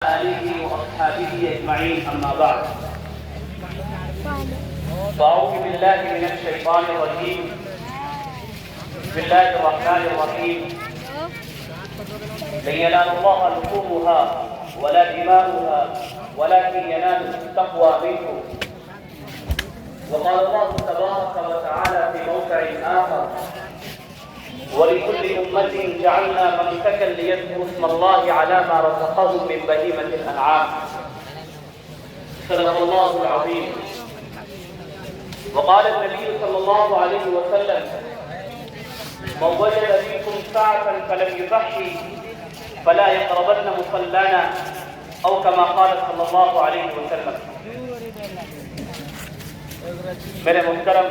آله وأصحابه أجمعين أما بعد فأعوذ بالله من الشيطان الرجيم بسم الله الرحمن الرحيم لن ينال الله لحومها ولا دماؤها ولكن ينال التقوى منكم وقال الله تبارك وتعالى في موقع آخر ولكل أمة جعلنا منسكا ليذكروا اسم الله على ما رزقهم من بهيمة الأنعام صدق الله العظيم وقال النبي صلى الله عليه وسلم من وجد فيكم ساعة فلم يضحي فلا يقربن مصلانا أو كما قال صلى الله عليه وسلم. میرے محترم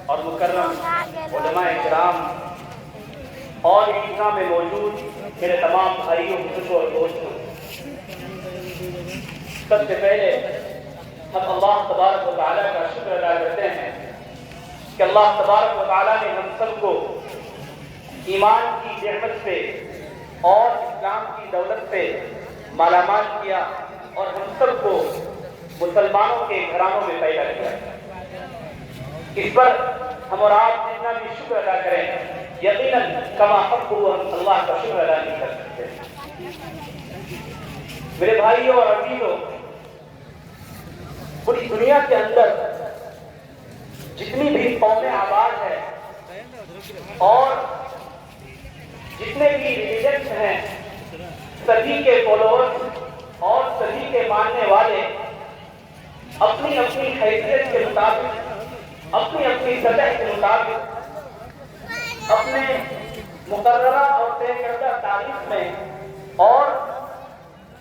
اور مکرم علماء کرام اور اجتماع میں موجود میرے تمام بھائیوں بزرگوں اور دوستوں، سب سے پہلے ہم اللہ تبارک و تعالیٰ کا شکر ادا کرتے ہیں کہ اللہ تبارک و تعالیٰ نے ہم سب کو ایمان کی نعمت سے اور اسلام کی دولت سے مالا مال کیا اور ہم سب کو مسلمانوں کے گھرانوں میں پیدا کیا. اس پر ہم اور آپ جتنا بھی شکر ادا کریں یقیناً کما حق ہم اللہ کا شکر ادا نہیں کر سکتے. میرے بھائیوں اور عزیزوں، پوری دنیا کے اندر جتنی بھی قومیں آباد ہیں اور جتنے بھی ریلیجنس ہیں، سبھی کے فالوورز اور سبھی کے ماننے والے اپنی اپنی حیثیت کے مطابق، اپنی اپنی سطح کے مطابق اپنے مقررہ اور طے کردہ تاریخ میں اور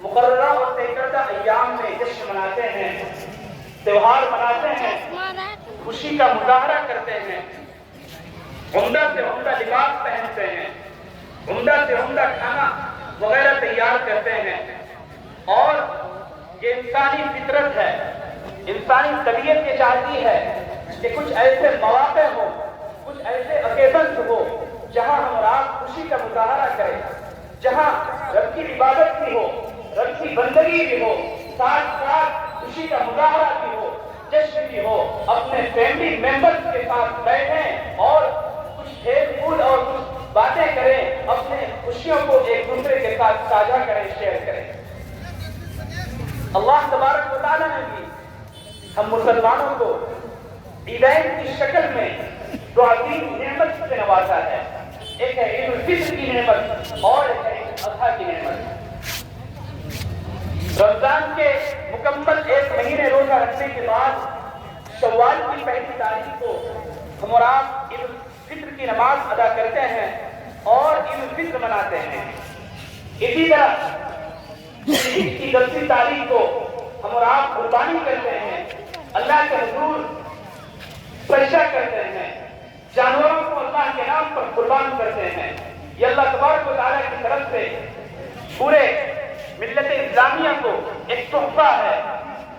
مقررہ اور طے کردہ ایام میں جشن مناتے ہیں، تہوار مناتے ہیں، خوشی کا مظاہرہ کرتے ہیں، عمدہ سے عمدہ لباس پہنتے ہیں، عمدہ سے عمدہ کھانا وغیرہ تیار کرتے ہیں. اور یہ انسانی فطرت ہے، انسانی طبیعت یہ چاہتی ہے کہ کچھ ایسے مواقع ہو، کچھ ایسے اوکیزنز ہو جہاں ہم رات خوشی کا مظاہرہ کریں، جہاں رب کی عبادت بھی ہو، رب کی بندگی بھی ہو، ساتھ ساتھ خوشی کا مظاہرہ بھی ہو، جشن بھی ہو، اپنے فیملی ممبرز کے ساتھ بیٹھیں اور کچھ کھیل کود اور کچھ باتیں کریں، اپنے خوشیوں کو ایک دوسرے کے ساتھ ساجھا کریں، شیئر کریں. اللہ تبارک و تعالیٰ نے بھی ہم مسلمانوں کو عیدین کی شکل میں دو عظیم نعمت سے نوازا ہے. ایک ہے عید الفطر کی نعمت اور ایک ہے عید الاضحیٰ کی نعمت. رمضان کے مکمل ایک مہینے روزہ رکھنے کے بعد شوال کی پہلی تاریخ کو ہم اور آپ عید الفطر کی نماز ادا کرتے ہیں اور عید الفطر مناتے ہیں. اسی طرح عید کی 10ویں تاریخ کو ہم اور آپ قربانی کرتے ہیں، اللہ کے حضور سجدہ کرتے ہیں، جانوروں کو اللہ کے نام پر قربان کرتے ہیں. یہ اللہ تبارک و تعالیٰ کی طرف سے پورے ملت اسلامیہ کو ایک تحفہ ہے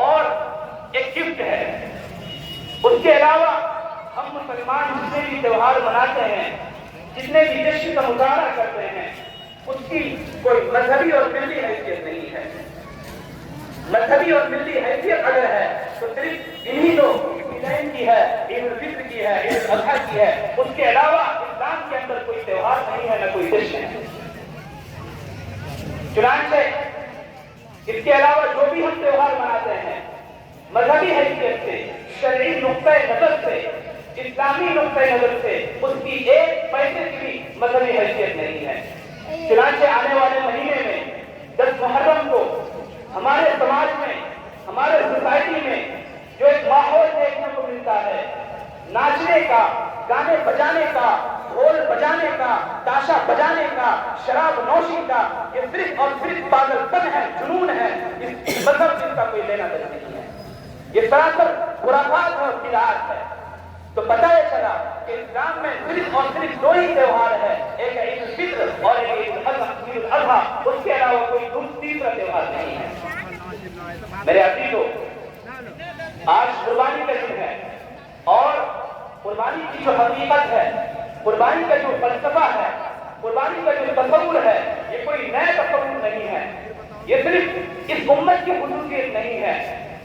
اور ایک گفٹ ہے. اس کے علاوہ ہم مسلمان جتنے بھی تہوار مناتے ہیں، جتنے بھی جشن کا مظاہرہ کرتے ہیں، اس کی کوئی مذہبی اور ملی حیثیت نہیں ہے. مذہبی اور ملی حیثیت اگر ہے تو صرف انہی دو عیدین کی ہے، عید الفطر کی ہے، عید الاضحیٰ کی ہے. اس کے علاوہ اسلام کے اندر کوئی تہوار نہیں ہے، نہ کوئی جشن ہے. چنانچہ اس کے علاوہ جو بھی ہم تہوار مناتے ہیں، مذہبی حیثیت سے، شرعی نقطۂ نظر سے، اسلامی نقطۂ نظر سے اس کی ایک پیسے کی بھی مذہبی حیثیت نہیں ہے. چنانچہ آنے والے مہینے میں 10 محرم کو ہمارے سماج میں، ہمارے سوسائٹی میں جو ایک ماحول دیکھنے کو ملتا ہے، ناچنے کا، گانے بجانے کا، ڈھول بجانے کا، تاشا بجانے کا، شراب نوشی کا، یہ صرف اور صرف پاگل پن ہے، جنون ہے. اس مذہب سے اس کا کوئی لینا دینا نہیں ہے. یہ سراسر خرافات اور بدعات ہے. تو پتہ یہ چلا کہ اسلام میں صرف اور صرف 2 ہی تہوار ہے، ایک ہے عید الفطر اور ایک عید الاضحیٰ. اس کے علاوہ کوئی تیسرا تہوار نہیں ہے. میرے عزیزوں، آج قربانی کا دن ہے اور قربانی کی جو حقیقت ہے، قربانی کا جو فلسفہ ہے، قربانی کا جو تصور ہے، یہ کوئی نیا تصور نہیں ہے. یہ صرف اس امت کی خصوصیت نہیں ہے،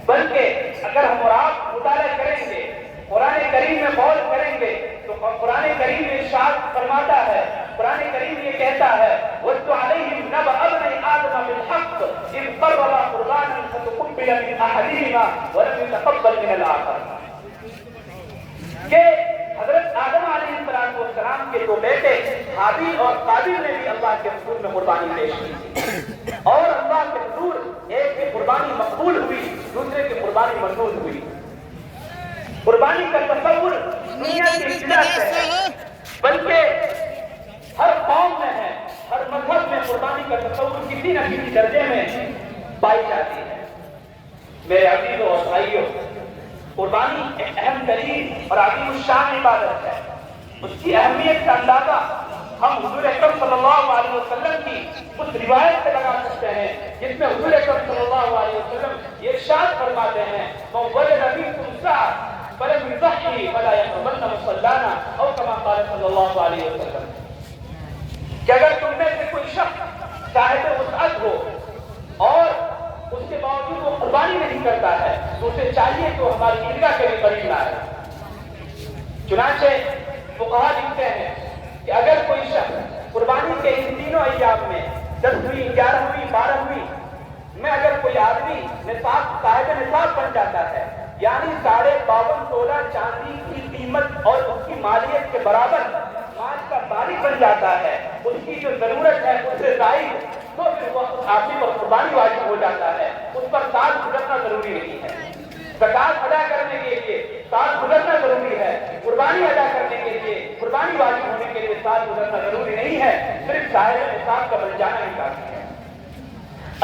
بلکہ اگر ہم اور آپ مطالعہ کریں گے، قرآن کریم میں غور کریں گے تو قرآن کریم میں ارشاد فرماتا ہے، قرآن کریم یہ کہتا ہے وَاتْلُ عَلَيْهِمْ نَبَأَ ابْنَيْ آدَمَ بِالْحَقِّ إِذْ قَرَّبَا قُرْبَانًا فَتُقُبِّلَ مِنْ أَحَدِهِمَا وَلَمْ يُتَقَبَّلْ مِنَ الْآخَرِ، کہ حضرت آدم علیہ السلام کے دو بیٹے حابیل اور قابیل نے بھی اللہ کے حضور میں قربانی پیش کی، اور اللہ کے حضور ایک کی قربانی مقبول ہوئی، دوسرے کی قربانی مردود ہوئی۔ قربانی کا تصور دنیا کی ابتدا سے ہے، بلکہ ہر قوم میں ہے، ہر مذہب میں قربانی کا تصور کسی نہ کسی درجے میں پائی جاتی ہے۔ میرے عزیزوں اور بھائیوں، قربانی ایک اہم ترین اور عظیم الشان عبادت ہے۔ اس کی اہمیت کا اندازہ ہم حضور اکرم صلی اللہ علیہ وسلم کی اس روایت سے لگا سکتے ہیں جس میں حضور اکرم صلی اللہ علیہ وسلم یہ ارشاد فرماتے ہیں مَن وَجَدَ مِنكُمْ سَعَةً فَلَمْ يُضَحِّ فَلَا يَقْرَبَنَّ مُصَلَّانَا أو كما قال صلی اللہ علیہ وسلم، کہ اگر تم میں سے کوئی شخص صاحب وسعت ہو اور اس کے باوجود وہ قربانی نہیں کرتا ہے تو اسے چاہیے کہ وہ ہماری عیدگاہ کے بھی قریب نہ آئے۔ چنانچہ فقہاء لکھتے ہیں کہ اگر کوئی شخص قربانی کے ان تینوں ایام میں 10ویں 11ویں 12ویں میں اگر کوئی آدمی صاحب نصاب بن جاتا ہے، یعنی 52.5 تولہ چاندی کی قیمت اور اس کی مالیت کے برابر مال کا مالک بن جاتا ہے، اس کی جو ضرورت ہے اس سے زائد، تو پھر وہ آدمی پر قربانی واجب ہو جاتا ہے، اس پر سال گزرنا ضروری نہیں ہے۔ زکات ادا کرنے کے لیے سال گزرنا ضروری ہے، قربانی ادا کرنے کے لیے قربانی واجب ہونے کے لیے سال گزرنا ضروری نہیں ہے، صرف صاحب نصاب کا بن جانا ہی کافی ہے۔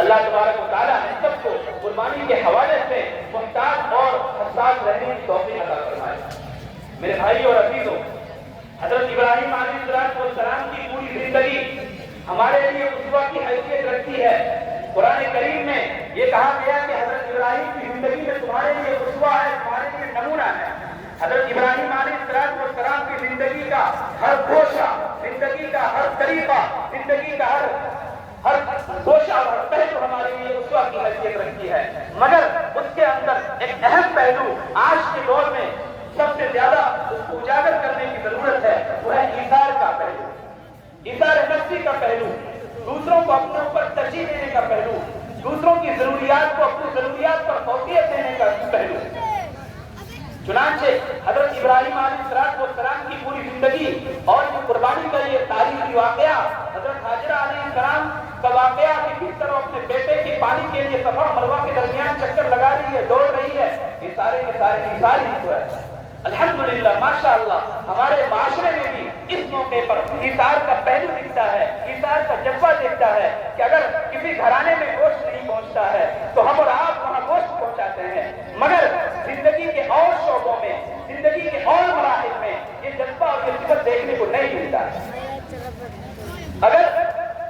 اللہ تبارک و تعالیٰ نے سب کو قربانی کے حوالے سے محتاط اور حساس رہنے کی توفیق عطا فرمائے۔ میرے بھائیوں اور عزیزوں، حضرت ابراہیم علیہ السلام کی پوری زندگی ہمارے لیے اسوہ کی حیثیت رکھتی ہے۔ قرآن کریم میں یہ کہا گیا کہ حضرت ابراہیم کی زندگی میں تمہارے لیے اسوہ ہے، تمہارے لیے نمونہ ہے۔ حضرت ابراہیم علیہ السلام کی زندگی کا ہر گوشہ، زندگی کا ہر طریقہ، زندگی کا ہر گوشہ اور ہر پہلو ہمارے لیے اسوہ کی حیثیت رکھتی ہے، مگر اس کے اندر ایک اہم پہلو آج کے دور میں سب سے زیادہ اس کو اجاگر کرنے کی ضرورت ہے، وہ ہے ایثار کا پہلو، ایثار نفسی کا پہلو، دوسروں کو اپنے اوپر ترجیح دینے کا پہلو، دوسروں کی ضروریات کو اپنی ضروریات پر فوقیت دینے کا پہلو۔ چنانچہ حضرت ابراہیم علیہ السلام کی پوری زندگی اور جو قربانی کا یہ تاریخی واقعہ، حضرت حاجرہ علیہ السلام کا واقعہ کہ کس طرح اپنے بیٹے کے پانی کے لیے صفا مروہ کے درمیان چکر لگا رہی ہے، دوڑ رہی ہے، یہ سارے کے سارے ایثار ہی تو ہے۔ الحمدللہ، ماشاءاللہ، ہمارے معاشرے میں بھی اس موقع پر ایثار کا پہلو دکھتا ہے، ایثار کا جذبہ دیکھتا ہے کہ اگر کسی گھرانے میں گوشت نہیں پہنچتا ہے تو ہم اور آپ وہاں گوشت پہنچاتے ہیں، مگر زندگی کے اور شعبوں میں، زندگی کے اور مراحل میں یہ جذبہ اور یہ صفت دیکھنے کو نہیں ملتا ہے۔ اگر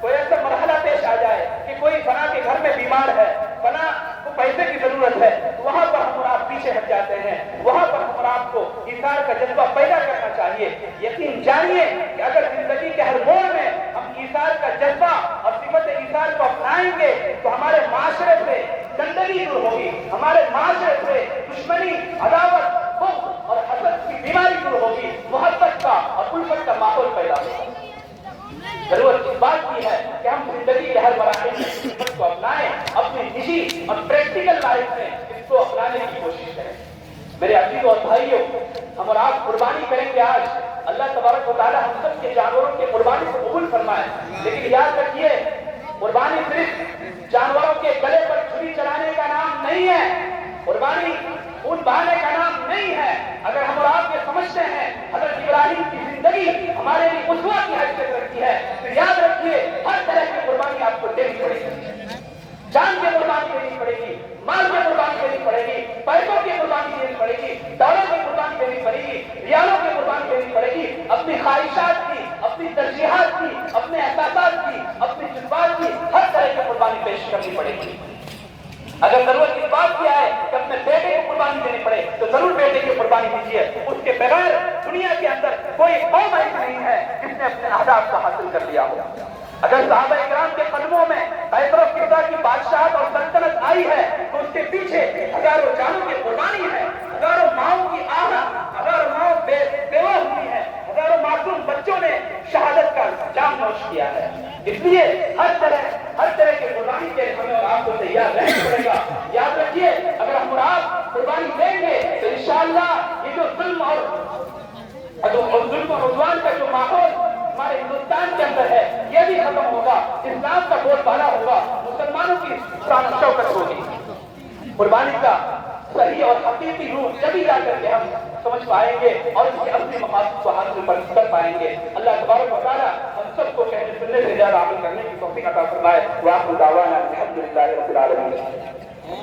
کوئی ایسا مرحلہ پیش آ جائے کہ کوئی فلاں کے گھر میں بیمار ہے، فلاں کو پیسے کی ضرورت ہے، تو وہاں پر ہم اور آپ پیچھے ہٹ جاتے ہیں، وہاں پر ہم اور آپ کو ایثار کا جذبہ پیدا کرنا چاہیے۔ یقین جانیے کہ اگر زندگی کے ہر موڑ میں ہم ایثار کا جذبہ اور صفت ایثار کو اپنائیں گے تو ہمارے معاشرے سے گندگی دور ہوگی، ہمارے معاشرے سے دشمنی، عداوت، بغض اور حسد کی بیماری دور ہوگی، محبت کا اور الفت کا ماحول پیدا ہوگا۔ ضرورت اس بات کی ہے کہ ہم زندگی کے ہر مراحل میں اس صفت کو اپنائیں، اپنی نجی اور پریکٹیکل لائف میں اس کو اپنانے کی کوشش کریں۔ میرے عزیزوں اور بھائیوں، ہم اور آپ قربانی کریں گے آج، اللہ تبارک و تعالیٰ ہم سب کے جانوروں کے قربانی کو قبول فرمائے، لیکن یاد رکھیے قربانی صرف جانوروں کے گلے پر چھری چلانے کا نام نہیں ہے، قربانی خون بہانے کا نام نہیں ہے۔ اگر ہم اور آپ یہ سمجھتے ہیں حضرت ابراہیم کی زندگی ہمارے لیے اسوہ کی حیثیت رکھتی ہے تو یاد رکھیے ہر طرح کی قربانی آپ کو دینی پڑے گی، جان کی قربانی دینی پڑے گی، مال کی قربانی دینی پڑے گی، پیسوں کی قربانی دینی پڑے گی، دولوں کی قربانی دینی پڑے گی، ریالوں کی قربانی دینی پڑے گی، اپنی خواہشات کی، اپنی ترجیحات کی، اپنے احساسات کی، اپنی جذبات کی، ہر طرح کی قربانی پیش کرنی پڑے گی۔ اگر ضرورت اس بات کی ہے کہ اپنے بیٹے کو قربانی دینی پڑے تو ضرور بیٹے کی قربانی دیجیے، اس کے بغیر دنیا کے اندر کوئی قوم ایسی نہیں ہے جس نے اپنے اہداف کو حاصل کر لیا ہو۔ اگر صحابہ کرام کے قدموں میں قیصر و کسریٰ کی بادشاہت اور سلطنت آئی ہے تو اس کے پیچھے ہزاروں جانوں کی قربانی ہے، ہزاروں ماؤں کی آہت، ہزاروں ماؤں بیوہ ہوئی ہے، ہزاروں معصوم بچوں نے شہادت کا جام نوش کیا ہے۔ اس لیے ہر طرح کی قربانی کے ہمیں اور آپ کو تیار رہنا پڑے گا۔ یاد رکھیے، اگر ہم اور آپ قربانی دیں گے تو انشاءاللہ یہ جو ظلم اور عدوان کا جو ماحول ہمارے ہندوستان کے اندر ہے یہ بھی ختم ہوگا، اسلام کا بول بالا ہوگا، مسلمانوں کی شان و شوکت ہوگی۔ قربانی کا صحیح اور حقیقی روح جبھی جا کر کے ہم سمجھ پائیں گے اور اس کے اصلی مقاصد کو حاصل کر پائیں گے۔ اللہ تبارک و تعالیٰ ہم سب کو کہنے سننے سے زیادہ عمل کرنے کی توفیق عطا فرمائے۔ وآخر دعوانا الحمدللہ رب العالمین۔